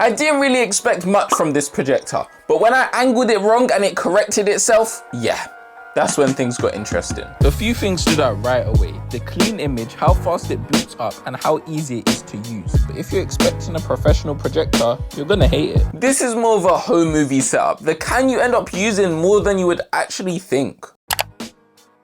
I didn't really expect much from this projector, but when I angled it wrong and it corrected itself, yeah, that's when things got interesting. A few things stood out right away. The clean image, how fast it boots up, and how easy it is to use. But if you're expecting a professional projector, you're gonna hate it. This is more of a home movie setup, the kind you end up using more than you would actually think.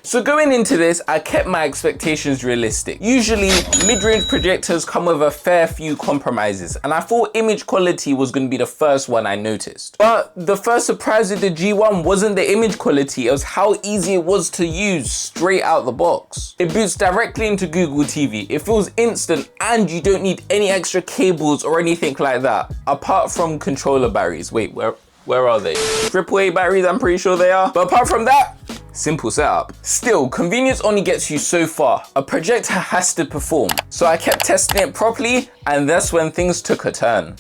So going into this, I kept my expectations realistic. Usually, mid-range projectors come with a fair few compromises, and I thought image quality was going to be the first one I noticed. But the first surprise with the G1 wasn't the image quality, it was how easy it was to use straight out the box. It boots directly into Google TV, it feels instant, and you don't need any extra cables or anything like that, apart from controller batteries. Wait, where are they? AAA batteries, I'm pretty sure they are. But apart from that, simple setup. Still, convenience only gets you so far. A projector has to perform. So I kept testing it properly, and that's when things took a turn.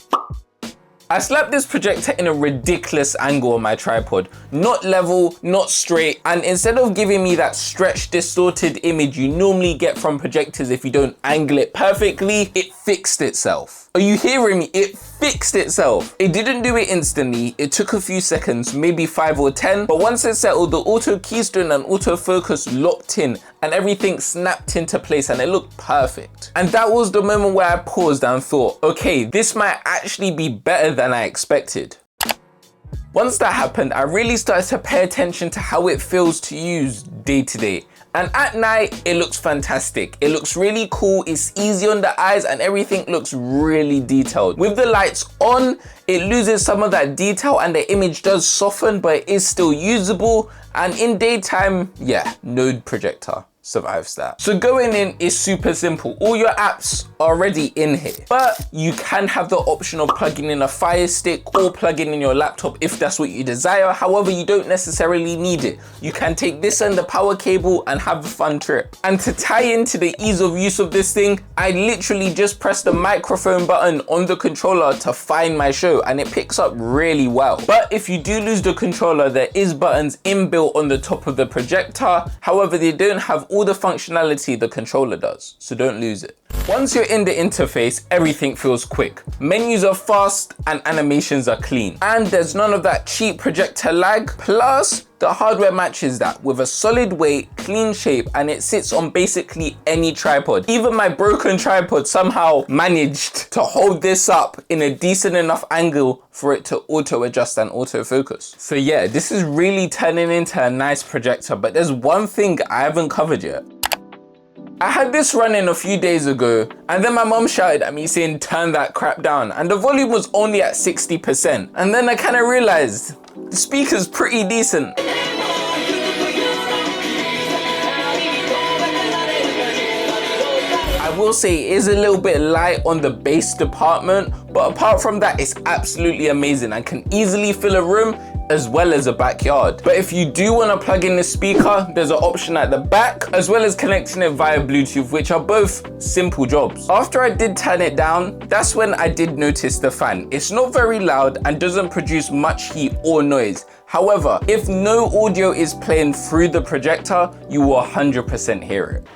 I slapped this projector in a ridiculous angle on my tripod. Not level, not straight, and instead of giving me that stretched, distorted image you normally get from projectors if you don't angle it perfectly, it fixed itself. Are you hearing me? It fixed itself. It didn't do it instantly. It took a few seconds, maybe 5 or 10, but once it settled, the auto keystone and autofocus locked in and everything snapped into place and it looked perfect. And that was the moment where I paused and thought, okay, this might actually be better than I expected. Once that happened, I really started to pay attention to how it feels to use day to day. And at night, it looks fantastic. It looks really cool, it's easy on the eyes, and everything looks really detailed. With the lights on, it loses some of that detail and the image does soften, but it is still usable. And in daytime, yeah, no projector survives that. So going in is super simple. All your apps are already in here, but you can have the option of plugging in a Fire Stick or plugging in your laptop if that's what you desire. However, you don't necessarily need it. You can take this and the power cable and have a fun trip. And to tie into the ease of use of this thing, I literally just press the microphone button on the controller to find my show and it picks up really well. But if you do lose the controller, there is buttons inbuilt on the top of the projector. However, they don't have all the functionality the controller does, so don't lose it. Once you're in the interface, everything feels quick. Menus are fast and animations are clean. And there's none of that cheap projector lag. Plus, the hardware matches that with a solid weight, clean shape, and it sits on basically any tripod. Even my broken tripod somehow managed to hold this up in a decent enough angle for it to auto adjust and autofocus. So yeah, this is really turning into a nice projector, but there's one thing I haven't covered yet. I had this running a few days ago, and then my mom shouted at me saying, turn that crap down, and the volume was only at 60%. And then I kind of realized the speaker's pretty decent. I will say it is a little bit light on the bass department, but apart from that, it's absolutely amazing and can easily fill a room as well as a backyard. But if you do want to plug in the speaker, there's an option at the back, as well as connecting it via Bluetooth, which are both simple jobs. After I did turn it down, that's when I did notice the fan. It's not very loud and doesn't produce much heat or noise. However, if no audio is playing through the projector, you will 100% hear it.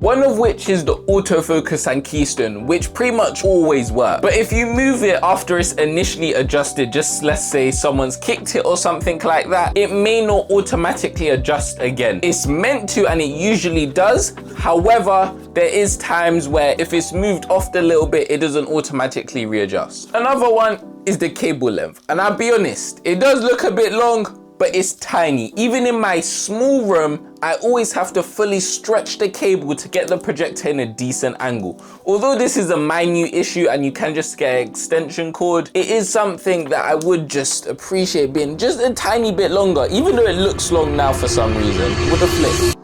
One of which is the autofocus and keystone, which pretty much always work. But if you move it after it's initially adjusted, just let's say someone's kicked it or something like that, it may not automatically adjust again. It's meant to, and it usually does. However, there is times where if it's moved off a little bit, it doesn't automatically readjust. Another one is the cable length. And I'll be honest, it does look a bit long, but it's tiny. Even in my small room, I always have to fully stretch the cable to get the projector in a decent angle. Although this is a minute issue and you can just get an extension cord, it is something that I would just appreciate being just a tiny bit longer, even though it looks long now for some reason, with a flip.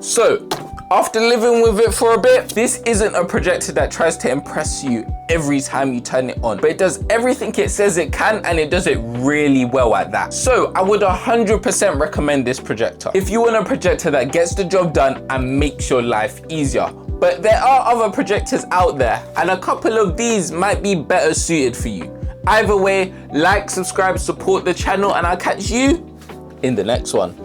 So, after living with it for a bit, this isn't a projector that tries to impress you every time you turn it on, but it does everything it says it can, and it does it really well at that. So I would 100% recommend this projector if you want a projector that gets the job done and makes your life easier. But there are other projectors out there, and a couple of these might be better suited for you. Either way, like, subscribe, support the channel, and I'll catch you in the next one.